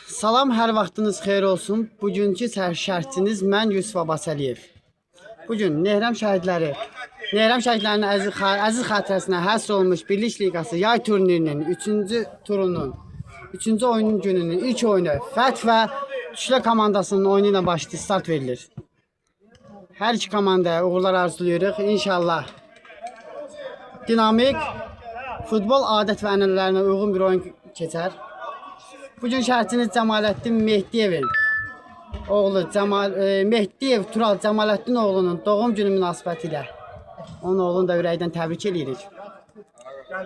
Salam, hər vaxtınız xeyir olsun. Bugünkü şərhçiniz mən Yusuf Abbasəliyev. Bugün Nehrəm şəhidlərinin əziz xatirəsinə həsr olunmuş Birlik Liqası yay turnirinin 3-cü turunun 3-cü oyunun gününün ilk oyunu Fəth və Tüşlə komandasının oyunu ilə start verilir. Hər iki komandaya uğurlar arzulayırıq. İnşallah dinamik, futbol adət və ənənələrinə uyğun bir oyun keçər. Bugün şərhçiniz Cəmaləddin Mehdiyevin oğlu Mehdiyev Tural Cəmaləddin oğlunun doğum günü münasibəti ilə onun oğlunu da ürəkdən təbrik edirik.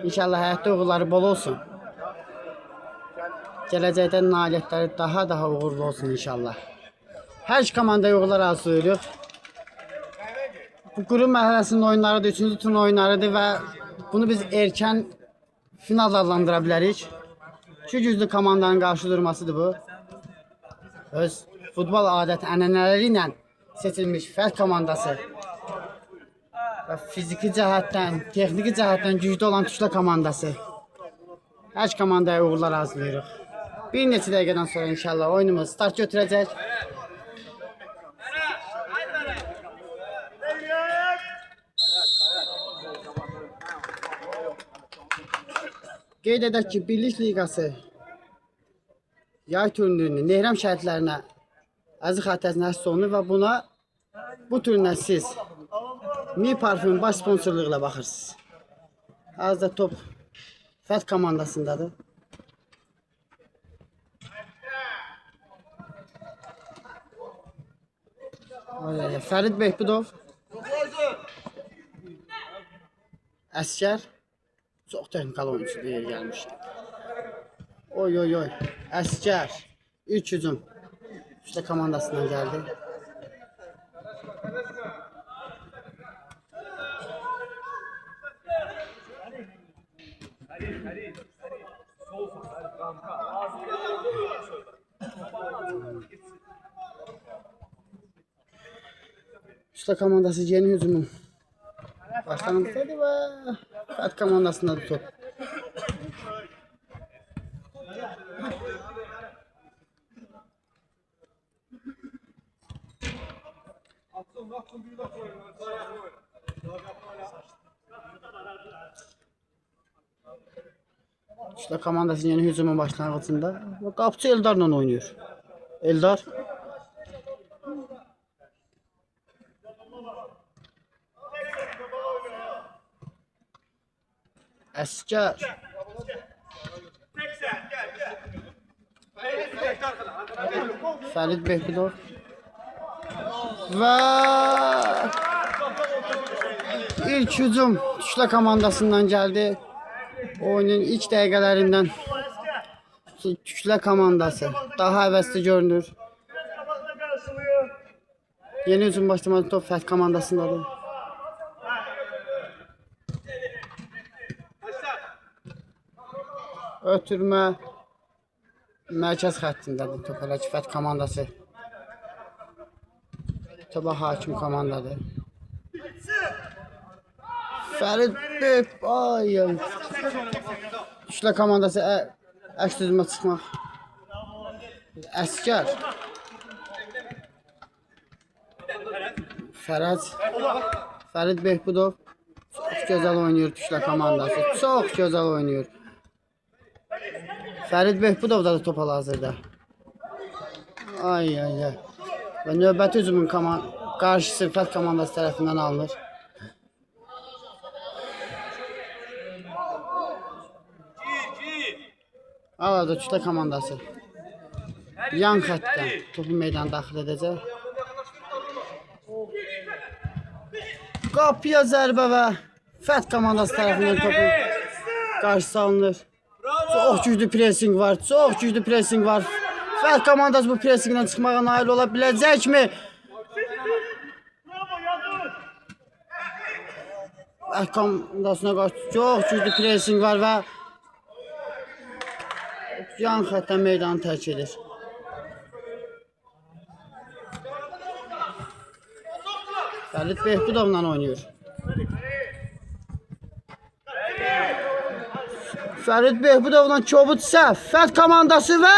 İnşallah həyatda uğurları bol olsun. Gələcəkdə nailiyyətləri daha uğurlu olsun inşallah. Hər iki komandaya uğurlar arzulayırıq. Bu qrup mərhələsinin oyunlarıdır, 3-cü turun oyunlarıdır və bunu biz erkən final adlandıra bilərik. İki güclü komandanın qarşı durmasıdır bu. Öz futbol adət ənənələri ilə seçilmiş Fəth komandası və fiziki cəhətdən, texniki cəhətdən güclü olan Tüşlə komandası. Hər iki komandaya uğurlar arzulayırıq. Bir neçə dəqiqədən sonra inşallah oyunumuz start götürəcək. Qeyd edək ki, Birlik Liqası yay turnirinin Nehrəm şəhidlərinə əziz xatirəsinə həsr olunur və buna bu turnirə siz Mi Parfümün baş sponsorluğu ilə baxırsınız. Hazırda top Fəth komandasındadır. Fərid Behbudov, Əskər. Çox texnikal oyuncudur yer gəlmiş. Oy. Əskər. İlk hücum. Tüşlə komandasından gəldi. Tüşlə komandası yeni hücumun başlanmışdır və Fəth komandasında da top. Tüşlə komandası yeni hücumun başlanğıcında və qapıcı Eldarla oynuyor. Eldar Əskər Fərid Behbudov və ilk hücum Tüşlə komandasından gəldi. Oyunun ilk dəqiqələrindən Tüşlə komandası daha həvəsli görünür. Yeni hücum başlamadı, top Fəth komandasındadır. Ötürmə mərkəz xəttindədir top, hələ ki Fəth komandası topa hakim komandadır. Fərid Behbudov Tüşlə komandası əks düzmə çıxmaq. Əskər Fərid Behbudov çox gözəl oynayır Tüşlə komandası. Çox gözəl oynayır. Fərid Behbudov da top hal-hazırda. Ay. Və növbəti hücumun qarşısı Fəth komandası tərəfindən alınır. Arada Tüşlə komandası yan xəttdən topu meydana daxil edəcək. Qapıya zərbə və Fəth komandası tərəfindən topu qarşısı alınır. Çox güclü pressing var. Fəth komandası bu pressingdən çıxmağa nail ola biləcəkmi? Fəth komandasına qarşı çox güclü pressing var və yan xəttdən meydanı tərk edir. Fərid Behbudovla oynayır. Fərid Behbudovla Kobud Səf, Fəth komandası və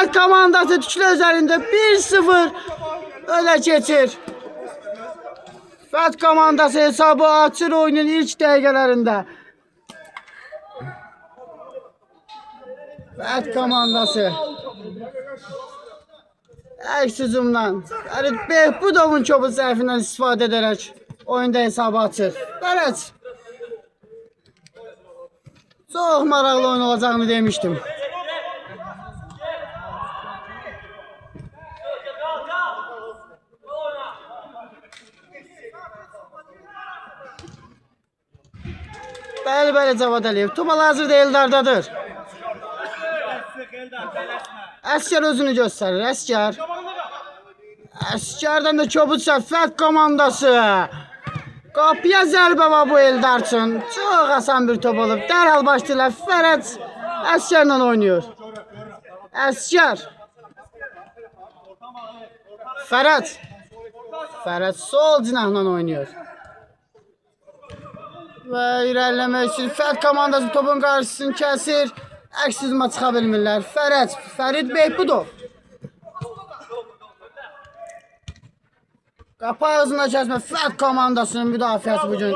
Fət komandası Tüklə üzərində 1-0 öne keçir. Fət komandası hesabı açır oyunun ilk dəqiqələrində. Fət komandası əks hücumdan Fərid Behbudovun çobu zərfindən istifadə edərək oyunda hesabı açır. Fərəc çox maraqlı oyun olacağını demiştim. Bəli Cavad Əliyev. Top hazırda Eldardadır. Əskər özünü göstərir. Əskərdən də kobudsa Fət komandası. Qapıya zərbə var bu Eldar üçün. Çox asan bir top olub. Dərhal başlayırlar. Fərəc Əskərlə oynayır. Əskər. Fərəc sol cinahla oynayır. Və irəliləmək üçün Fət komandası topun qarşısını kəsir. Əks hücuma çıxa bilmirlər. Fərid Behbudov. Qapı ağzına kəsmə Fət komandasının müdafiəsi bugün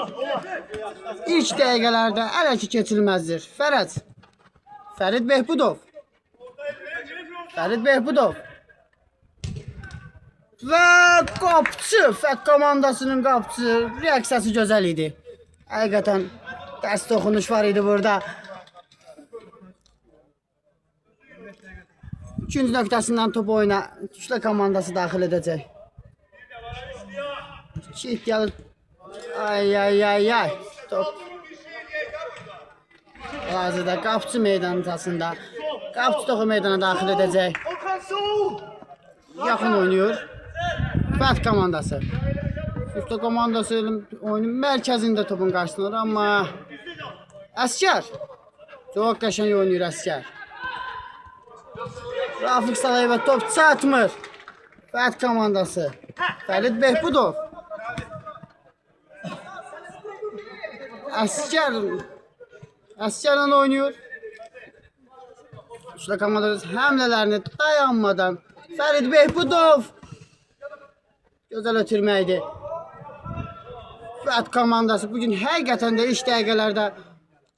ilk dəqiqələrdə ələ ki keçilməzdir. Fərid Behbudov. Və qapçı Fət komandasının qapçısı reaksiyası gözəl idi. Həqiqətən dərs toxunuş var idi burada. İkinci nöqtəsindən topu oyuna Tüklə komandası daxil edəcək. İki iddialı. Ay. Top. Hazırda qapçı meydançasında. Qapçı topu meydana daxil edəcək. Yaxın oynayır. Fət komandası. Tüklə komandası oyunun mərkəzində topun qarşısındadır, amma Əskər çox qəşəng oynayır Əskər. Rafiq Salayevə top çatmır. Fət komandası. Fərid Behbudov. Əskərlə oynayır. Tüklə komandası həmlələrini dayanmadan. Fərid Behbudov. Gözəl ötürməkdir. Fət komandası bugün həqiqətən də ilk dəqiqələrdə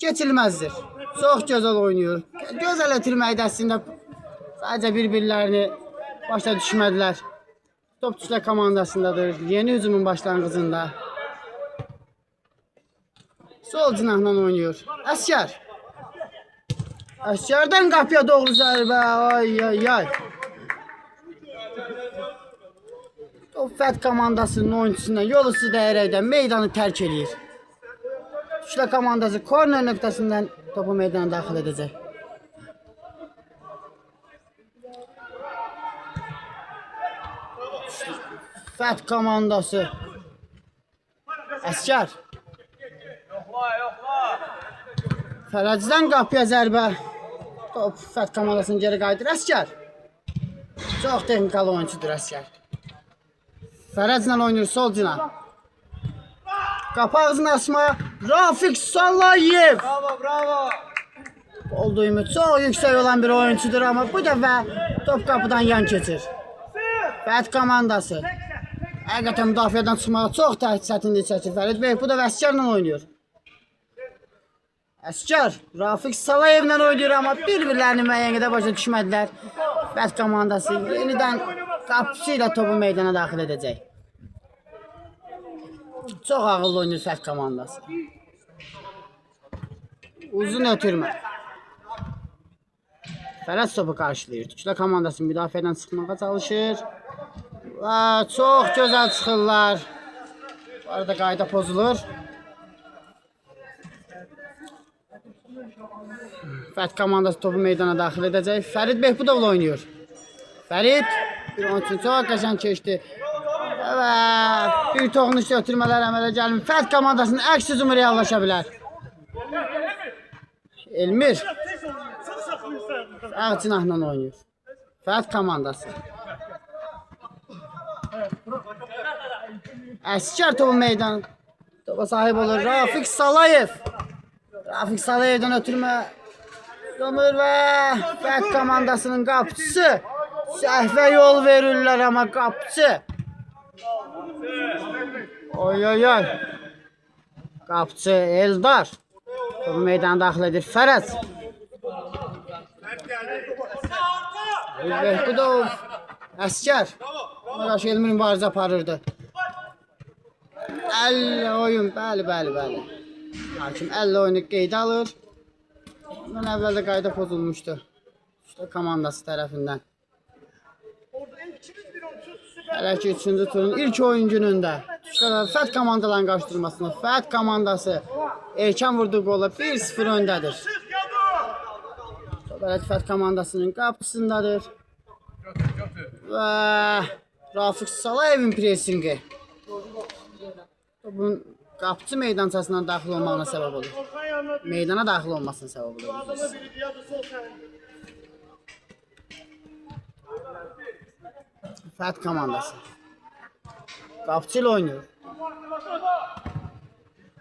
keçilməzdir. Çox gözəl oynayır. Gözəl ötürməkdə əslində sadəcə bir-birlərini başa düşmədilər. Top Tüklə komandasındadır. Yeni hücumun başlanğıcında. Sol cinahla oynayır. Əskərdən qapıya doğru zərbə. Ay. Top Fət komandasının oyunçusundan yol üstü dəyərəkdən meydanı tərk edir. Tüklə komandası korner nöqtəsindən topu meydana daxil edəcək. Fət komandası. Əskər. Fərəcdən qapıya zərbə. Top Fət komandasını geri qayıdır. Əskər. Çox texnikal oyuncudur Əskər. Fərəclə oynayır sol cinah. Qapı ağzını açmaya Rafiq Salayev. Bravo. Olduğu ümid çox yüksək olan bir oyuncudur, amma bu dəfə top qapıdan yan keçir. Fət komandası. Həqiqətən müdafiədən çıxmağa çox çətinlik çəkir. Fərid Behbudov Əskərlə oynayır. Əskər Rafiq Salayevlə oynayır, amma bir-birlərini müəyyən qədər başa düşmədilər. Fət komandası yenidən qapısı ilə topu meydana daxil edəcək. Çox ağıllı oynayır Fət komandası. Uzun ötürmə. Fərəc topu qarşılayır. Tüklə komandası müdafiədən çıxmağa çalışır. Və çox gözəl çıxırlar. Bu arada qayda pozulur. Fət komandası topu meydana daxil edəcək. Fərid Behbudovla oynayır. Fərid bir onun üçün çox qəşəng keçdi. Və bir toxunuş ötürmələr əmələ gəlmir. Fət komandasının əks hücumu reallaşa bilər. Elmir sağ cinahla oynayır. Fət komandası. Əskər topu meydan. Topa sahib olur Rafiq Salayev. Rafiq Salayevdən ötürmə Ömür və Fət komandasının qapıçısı səhvə yol verirlər amma qapıçı. Oy oy oy. Qapıçı Eldar. Bu meydana daxil edir Fərəz. Behbudov Əskər. Qarşı Elmir mübarizə aparırdı. 50 oyun, bəli. Hakim 50 oyunu qeydə alır. Bundan əvvəl də qayda pozulmuşdu. İşte komandası tərəfindən. Hələ ki 3-cü turun ilk oyun günündə Fət komandaların qarşıdurmasında Fət komandası erkən vurduğu qolla 1-0 öndədir. Belki Fət komandasının qapısındadır. Və Rafiq Salayevin presingi. Bunun qapıcı meydançasından daxil olmağına səbəb olur. Meydana daxil olmasına səbəb olur. Fət komandası. Qapıcı ilə oynayır.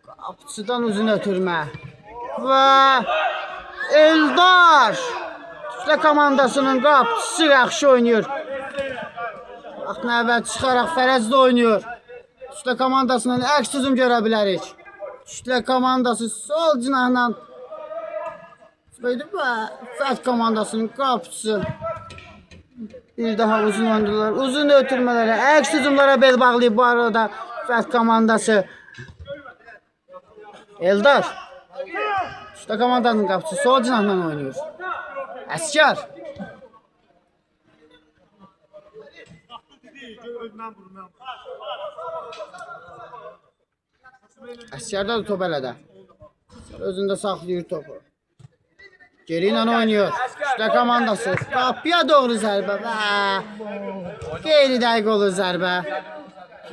Qapıcıdan uzun ötürmə. Və Eldar. Tüflə komandasının qapıcısı yaxşı oynayır. Vaxtın əvvəl çıxaraq Fərəzdə oynayır. Tüflə komandasının əks hücum görə bilərik. Tüflə komandası sol cinahla Fət komandasının qapıcısı bir daha uzun oynadılar. Uzun ötürmələrə, əks hücumlara bel bağlayıb bu arada Fət komandası. Eldar. Tüflə komandasının qapıcısı sol cinahla oynayır. Əskər. Əskərdə də top elədə. Özündə saxlayır topu. Geri ilə oynayır. İşte komandası. Qapıya doğru zərbə. Qeyri dəqiq olur zərbə.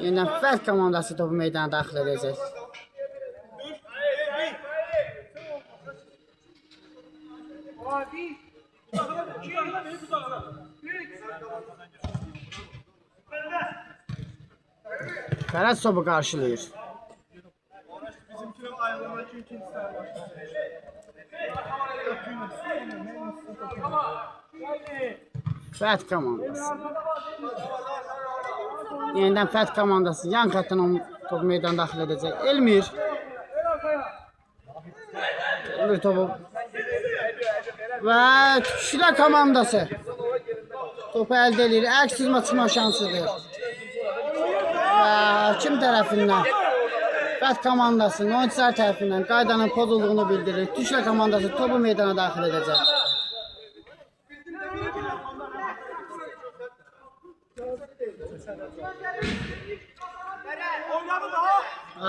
Yeniden Fət komandası topu meydana daxil edəcək. Fərəz topu qarşılayır. Fət komandası. Yeniden Fət komandası yan xətdən topu meydana daxil edəcək. Elmir. Elmir topu. Və Tüflə komandası. Topu əldə edir. Əks hücuma çıxma şansıdır. Və hakim tərəfindən Fət komandasının oyuncular tərəfindən qaydanın pozulduğunu bildirir. Tüflə komandası topu meydana daxil edəcək.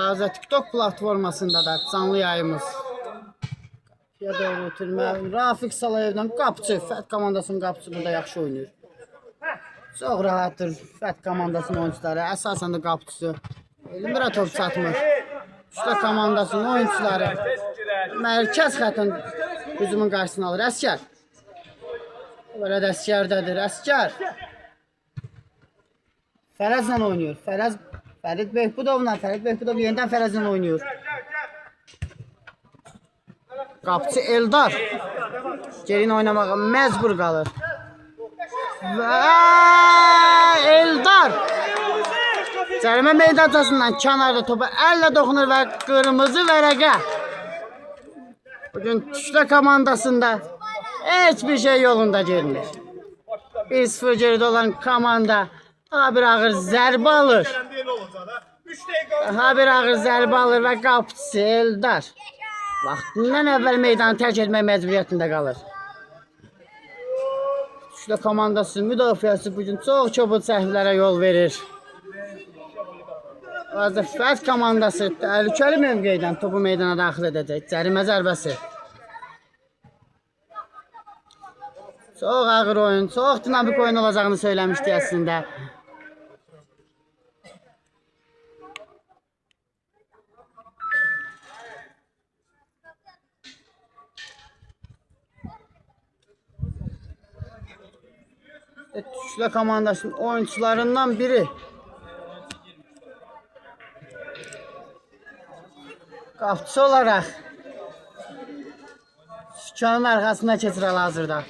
Azə TikTok platformasında da canlı yayımız. Ya doğru ötürmə. Rafiq Salayevdən qapıcı. Fət komandasının qapıcı burada yaxşı oynayır. Çox rahatdır Fət komandasının oyuncuları. Əsasən də qapıcısı. Elmirə top çatmır. Tüflə komandasının oyuncuları mərkəz xəttin hücumun qarşısını alır. Əskər. Belə də Əskərdədir. Əskər. Fərəzlə oynayır. Fərid Behbudovla. Fərid Behbudov yenidən Fərəzlə oynayır. Qapıcı Eldar. Gerin oynamağa məcbur qalır. Və Eldar. Cərimə meydançasından kənarda topa əllə doxunur və qırmızı vərəqə. Bugün Tüflə komandasında heç bir şey yolunda gelmir. 1-0 geridə olan komanda daha bir ağır zərbə alır. Və qapıcısı Eldar vaxtından əvvəl meydanı tərk etmək məcburiyyətində qalır. Tüflə komandası müdafiəsi bugün çox çabuk səhvlərə yol verir. Fət komandası təhlükəli mövqeydən topu meydana daxil edəcək. Cərimə zərbəsi. Çox ağır oyun, çox dinamik oyun olacağını söyləmişdi əslində. Tüflə komandasının oyuncularından biri. Qapıcı olaraq Sükanın arxasına keçir hal-hazırda.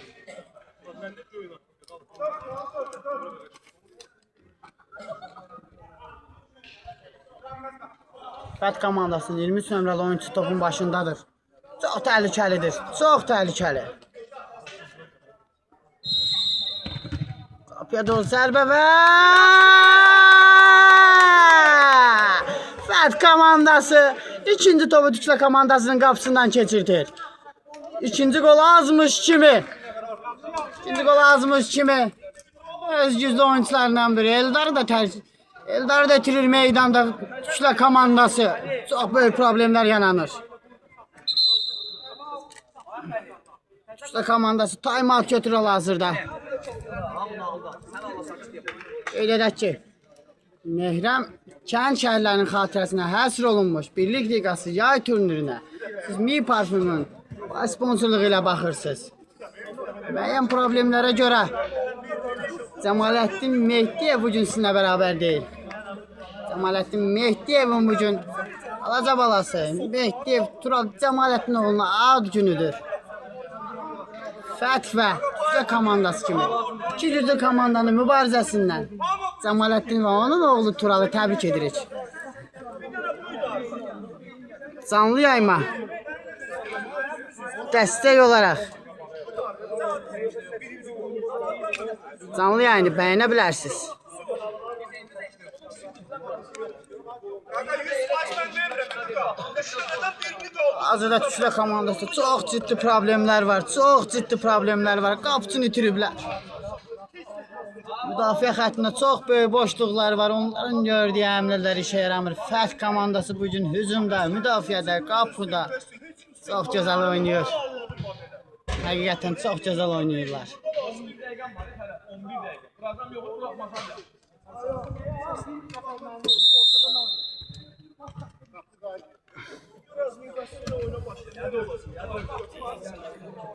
Fət komandasının 23 nömrəli oyunçu topun başındadır. Çox təhlükəlidir. Çox təhlükəli. Qapıya doğru zərbə və Fət komandası ikinci topu Tüklə komandasının qapısından keçirdir. İkinci gol azmış kimi. İkinci gol azmış kimi. Öz güclü oyuncularından biri. Eldarı da itirir meydanda Tüklə komandası. Çox böyük problemlər yaranır. Tüklə komandası time-out götürür hal-hazırda. Qeyd edək ki, Mehrəm kənd şəhərlərinin xatirəsinə həsr olunmuş Birlik Liqası yay turnirinə siz Mi Parfümün sponsorluğu ilə baxırsınız. Müəyyən problemlərə görə Cəmaləddin Mehdiyev bugün sizinlə bərabər deyil. Cəmaləddin Mehdiyevin bugün alaca balası Mehdiyev Tural Cəmaləddin oğluna ad günüdür. Fət və Tüklə komandası kimi iki güclü komandanın mübarizəsindən Cəmaləddin və onun oğlu Turalı təbrik edirik. Canlı yayma dəstək olaraq canlı yayını bəyənə bilərsiniz. Hazırda Tüklə komandası çox ciddi problemlər var. Çox ciddi problemlər var. Qapıçını itiriblər. Müdafiə xəttində çox böyük boşluqlar var. Onların gördüyü əmrlər işə yaramır. Fət komandası bugün hücumda, müdafiədə, qapıda çox gözəl oynayır. Həqiqətən çox gözəl oynayırlar.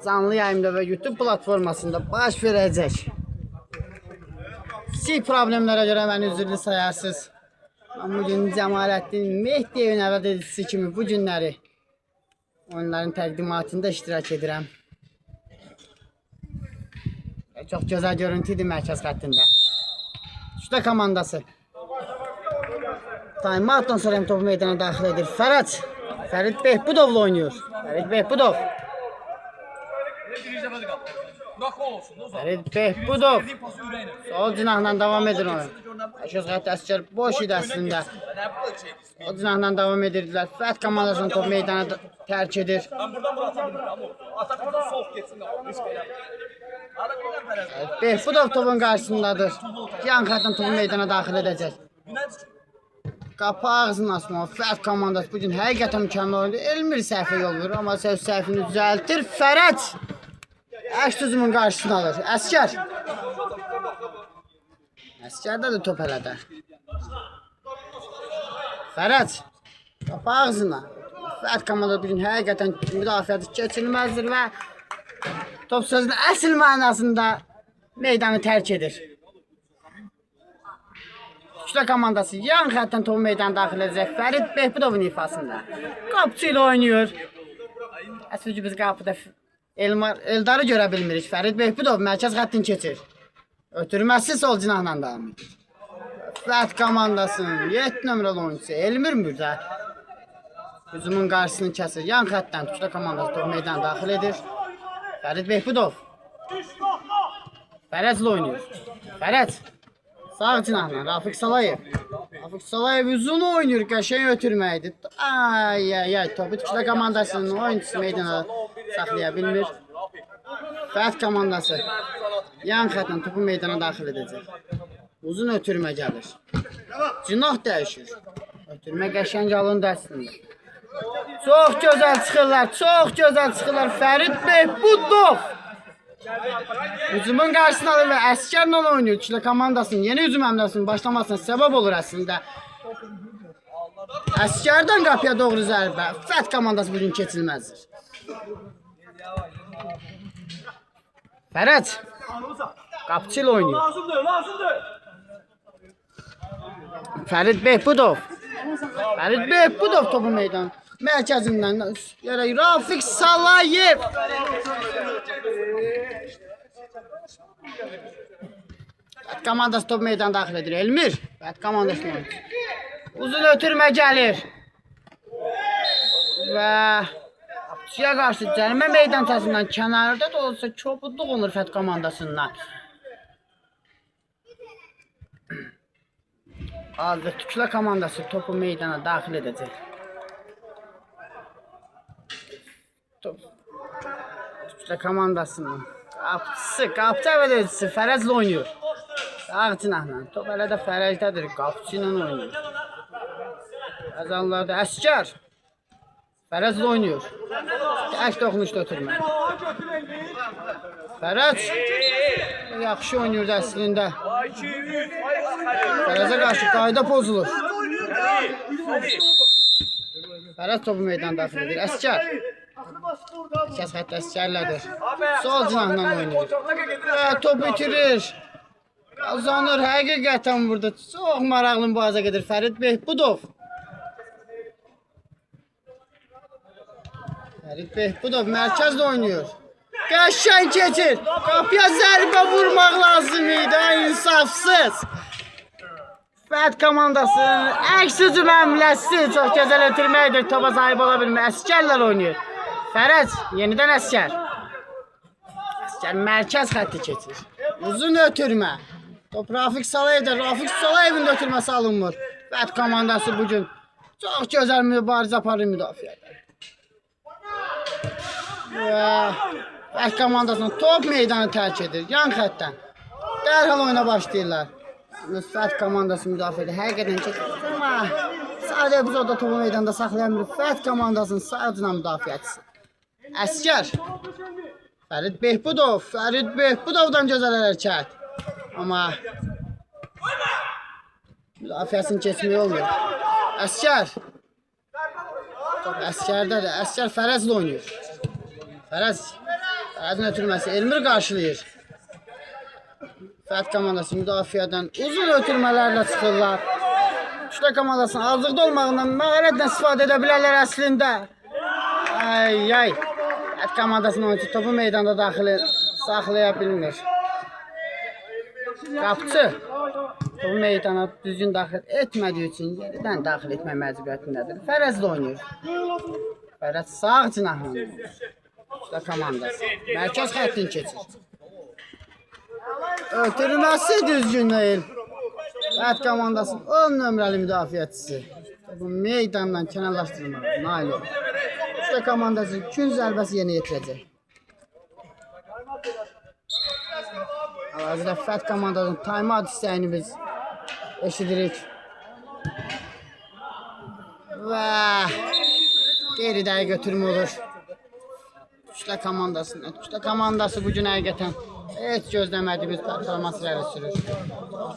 Canlı yayımda və YouTube platformasında baş verəcək kiçik problemlərə görə məni üzrlü sayarsınız. Bugün Cəmaləddin Mehdiyevin əvəd edicisi kimi bu günləri oyunların təqdimatında iştirak edirəm. Çox gözəl görüntüydü mərkəz xəttində. Tüklə komandası time-outdan sonra topu meydana daxil edir. Fərid Behbudovla oynayır. Fərid Behbudov. Fərid Behbudov. Sol cinahla davam edir oyun. Mərkəz xətti Əsgər boş idi əslində. Sol cinahla davam edirdilər. Fət komandasının topu meydana tərk edir. Behbudov topun qarşısındadır. Yan xətdən topu meydana daxil edəcək. Qapı ağzını açma. Fət komandası bugün həqiqətən mükəmməl oyundur. Elmir səhvə yol verir, amma səhvini düzəltir. Fərəd əks hücumun qarşısını alır. Əsgər. Əsgərdə də top elədə. Fərəd. Qapı ağzına. Fət komandası bugün həqiqətən müdafiədə keçilməzdir və top sözünün əsl mənasında meydanı tərk edir. Tüklə komandası yan xətdən topu meydana daxil edəcək. Fərid Behbudovun ifasında. Qapıcı ilə oynayır. Əsl ki biz qapıda Eldarı görə bilmirik. Fərid Behbudov mərkəz xəttin keçir. Ötürməsi sol cinahla davam edir. Fət komandasının 7 nömrəli oyuncusu Elmir Mürdə hücumun qarşısını kəsir. Yan xətdən Tüklə komandası topu meydana daxil edir. Fərid Behbudov. Fərədlə oynayır. Fərəd. Sağ cinahla Rafiq Salayev. Rafiq Salayev uzun oynayır. Qəşəng ötürməkdir. Ay. Topu Tüklə komandasının oyuncusu meydana saxlaya bilmir. Fət komandası yan xətlə topu meydana daxil edəcək. Uzun ötürmə gəlir. Cinah dəyişir. Ötürmə qəşəng alındı əslində. Çox gözəl çıxırlar. Fərid Behbudov hücumun qarşısını alır və Əsgərlə oynayır. Tüklə komandasının yeni hücum həmləsinin başlamasına səbəb olur əslində. Əsgərdən qapıya doğru zərbə. Fət komandası bugün keçilməzdir. Fərəd qapıçı ilə oynayır. Fərid Behbudov. Fərid Behbudov topu meydan mərkəzindən Rafiq Salayev. Fət komandası top meydan daxil edir. Elmir. Fət komandasının oyuncusu. Uzun ötürmə gəlir. Və Suya qarşı cərimə meydan sahəsindən kənarda da olsa kobudluq olur Fət komandasından. Azıq Tüklə komandası topu meydana daxil edəcək. Tüklə komandasının qapçı əvvələcisi Fərəzlə oynayır. Ağcınaqla. Top hələ də Fərəzdədir. Qapçı ilə oynayır. Əzanlarda Əskər. Fərəzlə oynayır. Tək toxunuşda ötürmə. Fərəz yaxşı oynayırdı əslində. Fərəzə qarşı qayda pozulur. Fərəz topu meydan daxil edir. Əskər. Kəs xəttə Əskərlədir. Sol cinahla oynayır. Top itirir. Qazanır. Həqiqətən burada çox maraqlı mübarizə gedir. Fərid Behbudov. Fərid Behbudov mərkəzdə oynayır. Qəşəng keçir. Qapıya zərbə vurmaq lazım idi. İnsafsız. Fət komandasının əks hücum həmləsi çox gözəl ötürməkdir. Topa sahib ola bilmir. Əskərlər oynayır. Fərəz yenidən Əskər. Əskər mərkəz xətti keçir. Uzun ötürmə. Top Rafiq Salayev'dir. Rafiq Salayev'in də ötürməsi alınmır. Fət komandası bugün çox gözəl mübarizə aparır müdafiədə. Fət komandasının top meydanı tərk edir. Yan xəttdən. Dərhal oyuna başlayırlar. Fət komandası müdafiədə həqiqətən çəkir. Amma sadəcə biz orada topu meydanda saxlayamırıq. Fət komandasının sadəcə müdafiəçisi. Əskər. Fərid Behbudov. Fərid Behbudovdan gözəl hərəkət. Amma müdafiəsini keçmək olmuyor. Əskər. Top Əskərdədir. Əskər Fərəzlə oynayır. Fərəzin ötürməsi Elmir qarşılayır. Fət komandası müdafiədən uzun ötürmələrlə çıxırlar. Tüklə komandasının azlıqda olmağından məharətlə istifadə edə bilərlər əslində. Fət komandasının oyuncusu topu meydanda daxili saxlaya bilmir. Qapçı topu meydana düzgün daxil etmədiyi üçün yeridən daxil etmək məcburiyyətindədir. Fərəzlə oynayır. Fərəz sağ cinahla oynayır. Tüklə komandası mərkəz xəttin keçir. Ötürməsi düzgün deyil. Fət komandasının 10 nömrəli müdafiəçisi. Bu meydandan kənarlaşdırmaq nail olur. Tüklə komandası gün zərbəsi yerinə yetirəcək. Hal-hazırda Fət komandasının time-out istəyini biz eşidirik. Və geridə götürmə olur. Tüklə komandası bugün həqiqətən heç gözləmədiyimiz performansları sürür.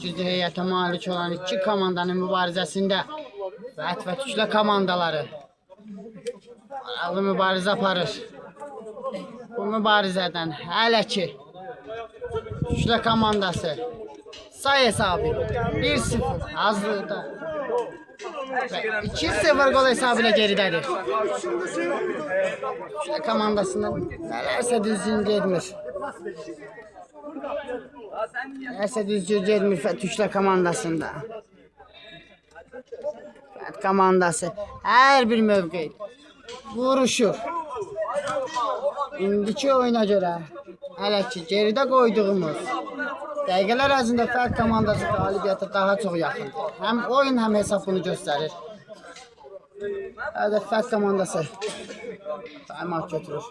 Güclü heyətə malik olan iki komandanın mübarizəsində Fət və Tüklə komandaları maraqlı mübarizə aparır. Bu mübarizədən hələ ki Tüklə komandası say hesabı 1-0 hazırda və 2-0 gol hesabı ilə geridədir. Tüklə komandasından nələrsə düzgün getmir. Tüklə komandasında. Fət komandası hər bir mövqe vuruşur. İndiki oyuna görə hələ ki geridə qoyduğumuz dəqiqələr ərzində Fət komandası qalibiyyətə daha çox yaxındır. Həm oyun, həm hesab bunu göstərir. Hələ Fət komandası time-out götürür.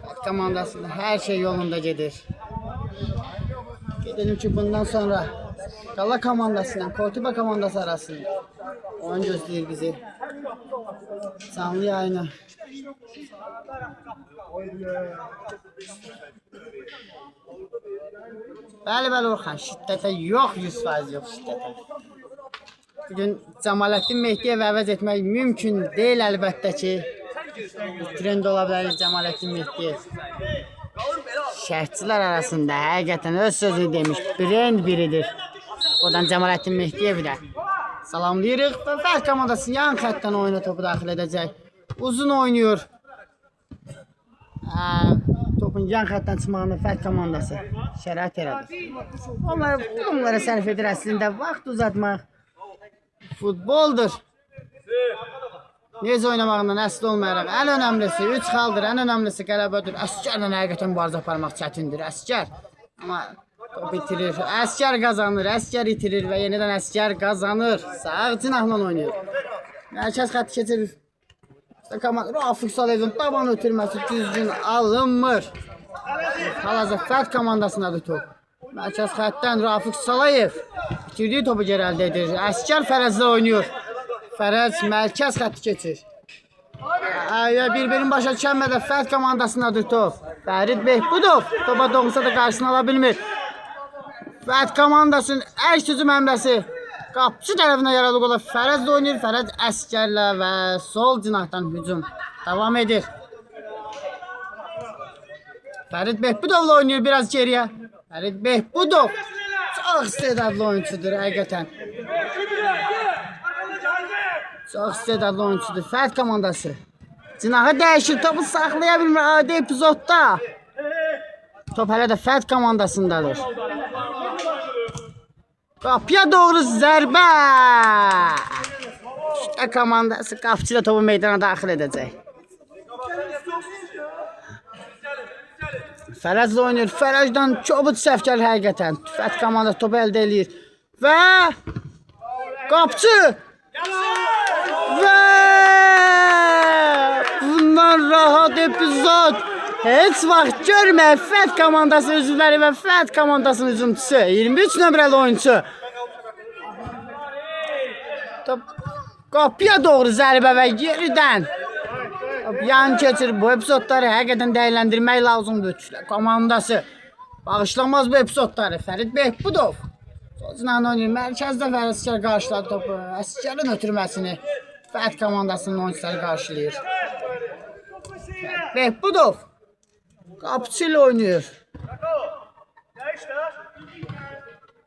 Fət komandasında hər şey yolunda gedir. Gedelim ki bundan sonra Qala komandası ilə Kortiba komandası arasında oyun gözləyir bizi. Canlı yayını. Bəli Orxan, şiddətə yox, 100% yox şiddətə. Bugün Cəmaləddin Mehdiyev əvəz etmək mümkün deyil əlbəttə ki. Trend ola bilər Cəmaləddin Mehdiyev. Şərhçilər arasında həqiqətən öz sözünü demiş, brend biridir. Oradan Cəmaləddin Mehdiyevi də salamlayırıq və Fət komandası yan xəttdən oyuna topu daxil edəcək. Uzun oynayır. topun yan xətdən çıxmağında fərq komandası şərait yaradır. Onlara sərf edir əslində vaxt uzatmaq futboldur. Necə oynamağından əsli olmayaraq ən önəmlisi 3 xaldır, ən önəmlisi qələbədir. Əsgərlə həqiqətən mübarizə aparmaq çətindir. Əsgər amma top itirir. Əsgər qazanır, əsgər itirir və yenidən əsgər qazanır. Sağ cinahla oynayır. Mərkəz xətti keçir. Rafiq Salıyevin taban ötürməsi düzgün alınmır. Hal-hazırda Fərd komandasındadır top. Mərkəz xəttdən Rafiq Salayev bitirdiyi topu geri əldə edir. Əsgər Fərəzlə oynayır. Fərəz mərkəz xətti keçir. Bir-birinin başa düşənmədə Fərd komandasındadır top. Fərid Behbudov topa doğrusa da qarşısını ala bilmir. Fərd komandasının əks hücum həmləsi qapıcı tərəfinə yaradı qola. Fərəz də oynayır. Fərəz Əsgərlə və sol cinahdan hücum davam edir. Fərid Behbudovla oynayır biraz geriyə. Fərid Behbudov çox istedadlı oyuncudur həqiqətən. Çox istedadlı oyuncudur. Fərd komandası cinahı dəyişir. Topu saxlaya bilmir. Adi epizodda top hələ də Fərd komandasındadır. Qapıya doğru zərbə. İşte komandası qapıcı da topu meydana daxil edəcək. Fərəzlə oynayır. Fərəzdən çobud səfkər həqiqətən. Fərd komandası topu əldə edir. Və qapıcı və bundan rahat epizod heç vaxt görməyib. Fərd komandası üzvləri və Fərd komandasının hücumçusu 23 nömrəli oyuncu. Top qapıya doğru zərbə və yeridən yan keçir. Bu epizodları həqiqətən dəyərləndirmək lazımdır. Üçlə komandası bağışlamaz bu epizodları. Fərid Behbudov Cinahla oynayır. Mərkəzdə Fərəzkar qarşıladı topu. Əsgərin ötürməsini Fərd komandasının oyuncuları qarşılayır. Behbudov qapıcı ilə oynayır.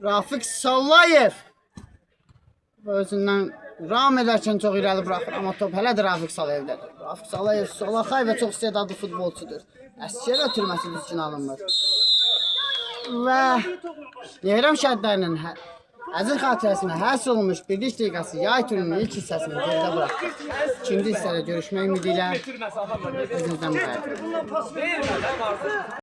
Rafiq Salayev özündən ram edərkən çox irəli buraxır, amma top hələ də Rafiq Salayevdədir. Rafiq Salayev solaxay və çox istedadlı futbolçudur. Əsgər ötürməsi düzgün alınmır. Və Nehram şəhidlərinin əziz xatirəsinə həsr olunmuş birlik liqası yay turunun ilk hissəsini gerdə buraxdıq. İkinci hissədə görüşmək ümidi ilə özünüzdən müqayiət.